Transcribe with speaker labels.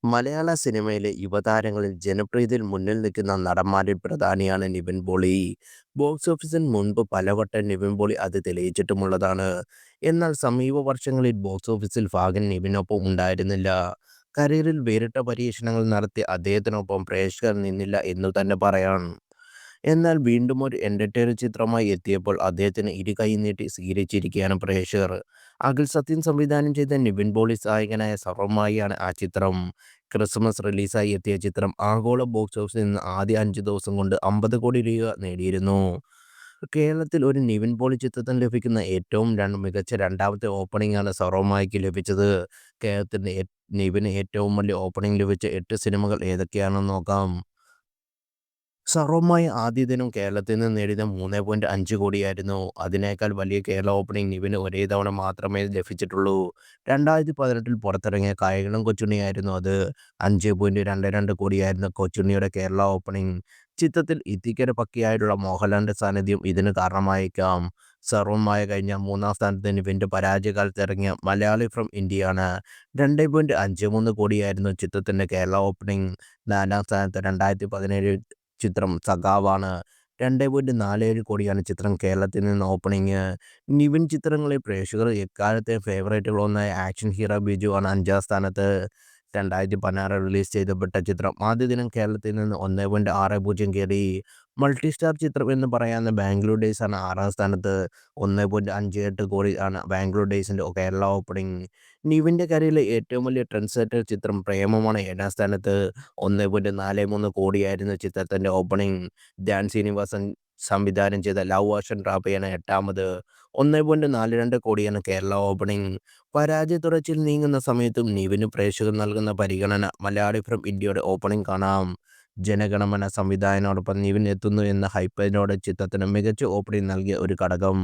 Speaker 1: മലയാള സിനിമയിലെ യുവതാരങ്ങളിൽ ജനപ്രീതിയിൽ മുന്നിൽ നിൽക്കുന്ന നടന്മാരിൽ പ്രധാനിയാണ് നിവിൻ പോളി. ബോക്സ് ഓഫീസിന് മുൻപ് പലവട്ടം നിവിൻ പോളി അത് തെളിയിച്ചിട്ടുമുള്ളതാണ്. എന്നാൽ സമീപ വർഷങ്ങളിൽ ബോക്സ് ഓഫീസിൽ ഭാഗൻ നിവിനൊപ്പം ഉണ്ടായിരുന്നില്ല. കരിയറിൽ വേറിട്ട പരീക്ഷണങ്ങൾ നടത്തിയ അദ്ദേഹത്തിനൊപ്പം പ്രേക്ഷകർ നിന്നില്ല എന്നു തന്നെ പറയാം. എന്നാൽ വീണ്ടും ഒരു എന്റർടൈനർ ചിത്രമായി എത്തിയപ്പോൾ അദ്ദേഹത്തിന് ഇരു കൈ നീട്ടി സ്വീകരിച്ചിരിക്കുകയാണ് പ്രേക്ഷകർ. അഖിൽ സത്യൻ സംവിധാനം ചെയ്ത നിവിൻ പോളി നായകനായ സർവ്വമായിയാണ് ആ ചിത്രം. ക്രിസ്മസ് റിലീസായി എത്തിയ ചിത്രം ആഗോള ബോക്സ് ഓഫീസിൽ നിന്ന് ആദ്യ 5 ദിവസം കൊണ്ട് 50 കോടി രൂപ നേടിയിരുന്നു. കേരളത്തിൽ ഒരു നിവിൻ പോളി ചിത്രത്തിന് ലഭിക്കുന്ന ഏറ്റവും മികച്ച രണ്ടാമത്തെ ഓപ്പണിംഗാണ് സർവ്വമായിക്ക് ലഭിച്ചത്. കേരളത്തിന് നിവിന് ഏറ്റവും വലിയ ഓപ്പണിംഗ് ലഭിച്ച 8 സിനിമകൾ ഏതൊക്കെയാണെന്ന് നോക്കാം. സർവ്വമായി ആദ്യ ദിനം കേരളത്തിൽ നിന്ന് നേടിയത് 3.5 കോടിയായിരുന്നു. അതിനേക്കാൾ വലിയ കേരള ഓപ്പണിംഗ് നിവിന് ഒരേ തവണ മാത്രമേ ലഭിച്ചിട്ടുള്ളൂ. 2018-ൽ പുറത്തിറങ്ങിയ കായകലം കൊച്ചുണ്ണിയായിരുന്നു അത്. 5.22 കോടിയായിരുന്നു കൊച്ചുണ്ണിയുടെ കേരള ഓപ്പണിംഗ്. ചിത്രത്തിൽ ഇത്തിക്കര പക്കിയായിട്ടുള്ള മോഹൻലാലിന്റെ സാന്നിധ്യം ഇതിന് കാരണമായേക്കാം. സർവ്വമായ കഴിഞ്ഞ മൂന്നാം സ്ഥാനത്ത് നിവിന്റെ പരാജയകാലത്ത് ഇറങ്ങിയ മലയാളി ഫ്രം ഇന്ത്യയാണ്. 2.53 കോടിയായിരുന്നു ചിത്രത്തിന്റെ കേരള ഓപ്പണിംഗ്. നാലാം സ്ഥാനത്ത് 2017 ചിത്രം സഖാവാണ്. 2.47 കോടിയാണ് ചിത്രം കേരളത്തിൽ നിന്ന് ഓപ്പണിംഗ്. നിവിൻ ചിത്രങ്ങളിൽ പ്രേക്ഷകർ എക്കാലത്തെയും ഫേവറേറ്റുകളൊന്നായ ആക്ഷൻ ഹീറോ ബിജു ആണ് 5-ാം സ്ഥാനത്ത്. 2016 റിലീസ് ചെയ്യപ്പെട്ട ചിത്രം ആദ്യ ദിനം കേരളത്തിൽ നിന്ന് 1.60 കയറി. മൾട്ടി സ്റ്റാർ ചിത്രം എന്ന് പറയാവുന്ന ബാംഗ്ലൂർ ഡേയ്സ് ആണ് 6-ാം സ്ഥാനത്ത്. 1.58 കോടി ആണ് ബാംഗ്ലൂർ ഡേയ്സിന്റെ കേരള ഓപ്പണിംഗ്. നിവിന്റെ കരിയറിലെ ഏറ്റവും വലിയ ട്രെൻഡ് സെറ്റർ ചിത്രം പ്രേമമാണ് 7-ാം സ്ഥാനത്ത്. 1.43 കോടിയായിരുന്നു ചിത്രത്തിന്റെ ഓപ്പണിംഗ്. ധ്യാൻ ശ്രീനിവാസൻ സംവിധാനം ചെയ്ത ലവ് ആക്ഷൻ ഡ്രാമയാണ് 8-ാമത്. 1.42 കോടിയാണ് കേരള ഓപ്പണിംഗ്. പരാജയ തുടർച്ചയിൽ നീങ്ങുന്ന സമയത്തും നിവിന് പ്രേക്ഷകർ നൽകുന്ന പരിഗണന മലയാളി ഫ്രം ഇന്ത്യയുടെ ഓപ്പണിംഗ് കാണാം. ജനഗണമന സംവിധായകനോടൊപ്പം നിവിൻ എത്തുന്നു എന്ന ഹൈപ്പിനോട് ചിത്രത്തിന് മികച്ച ഓപ്പണിംഗ് നൽകിയ ഒരു ഘടകം.